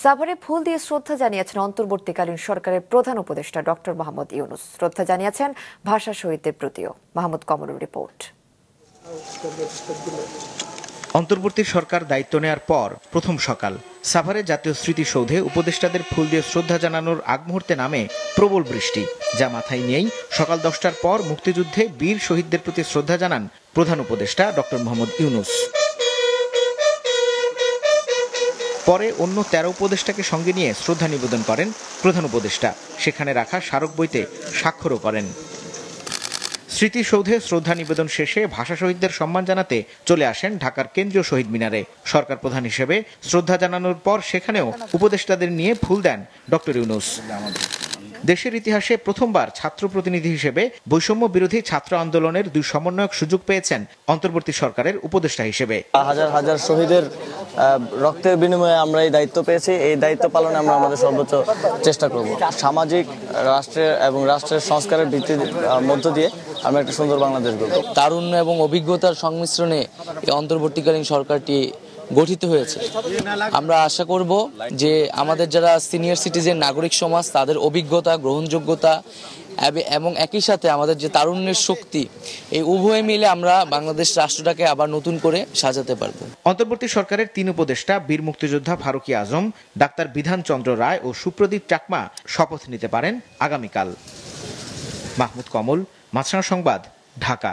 সাভারে ফুল দিয়ে শ্রদ্ধা জানিয়েছেন অন্তর্বর্তীকালীন সরকারের প্রধান উপদেষ্টা ডক্টর মোহাম্মদ ইউনূস। শ্রদ্ধা জানিয়েছেন ভাষা শহীদদের প্রতিও। মাহমুদ কমলের রিপোর্ট। অন্তর্বর্তী সরকার দায়িত্ব নেয়ার পর প্রথম সকাল সাভারে জাতীয় স্মৃতিসৌধে উপদেষ্টাদের ফুল দিয়ে শ্রদ্ধা জানানোর আগ মুহূর্তে নামে প্রবল বৃষ্টি, যা মাথায় নিয়েই সকাল 10টার পর মুক্তিযুদ্ধে বীর শহীদদের প্রতি শ্রদ্ধা জানান প্রধান উপদেষ্টা ডক্টর মোহাম্মদ ইউনূস। পরে অন্য 13 উপদেষ্টাকে সঙ্গে নিয়ে শ্রদ্ধা নিবেদন করেন প্রধান উপদেষ্টা। সেখানে রাখা স্মারক বইতে স্বাক্ষরও করেন। স্মৃতিসৌধে শ্রদ্ধা নিবেদন শেষে ভাষা শহীদদের সম্মান জানাতে চলে আসেন ঢাকার কেন্দ্রীয় শহীদ মিনারে। সরকার প্রধান হিসেবে শ্রদ্ধা জানানোর পর সেখানেও উপদেষ্টাদের নিয়ে ফুল দেন ডক্টর ইউনূস। দেশের ইতিহাসে প্রথমবার ছাত্র প্রতিনিধি হিসেবে বৈষম্য বিরোধী ছাত্র আন্দোলনের 2 সমন্বয়ক সুযোগ পেয়েছেন অন্তর্বর্তী সরকারের উপদেষ্টা হিসেবে। হাজার হাজার শহীদের রক্তের বিনিময়ে আমরা এই দায়িত্ব পেয়েছি। এই দায়িত্ব পালনে আমরা আমাদের সর্বোচ্চ চেষ্টা করব। সামাজিক রাষ্ট্রের এবং রাষ্ট্রের সংস্কারের ভিত্তির মধ্য দিয়ে আমরা একটা সুন্দর বাংলাদেশ গড়ব। তারুণ্য এবং অভিজ্ঞতার সংমিশ্রণে এই অন্তর্বর্তীকালীন সরকারটি গঠিত হয়েছে। আমরা আশা করব যে আমাদের যারা সিনিয়র সিটিজেন নাগরিক সমাজ, তাদের অভিজ্ঞতা, গ্রহণযোগ্যতা এবং একই সাথে আমাদের যে তারুণ্যের শক্তি, এই উভয় মিলে আমরা বাংলাদেশ রাষ্ট্রটাকে আবার নতুন করে সাজাতে পারবো। অন্তর্বর্তী সরকারের 3 উপদেষ্টা বীর মুক্তিযোদ্ধা ফারুকী আজম, ডাক্তার বিধান চন্দ্র রায় ও সুপ্রদীপ চাকমা শপথ নিতে পারেন আগামীকাল। মাহমুদ কমল, মাছরাঙা সংবাদ, ঢাকা।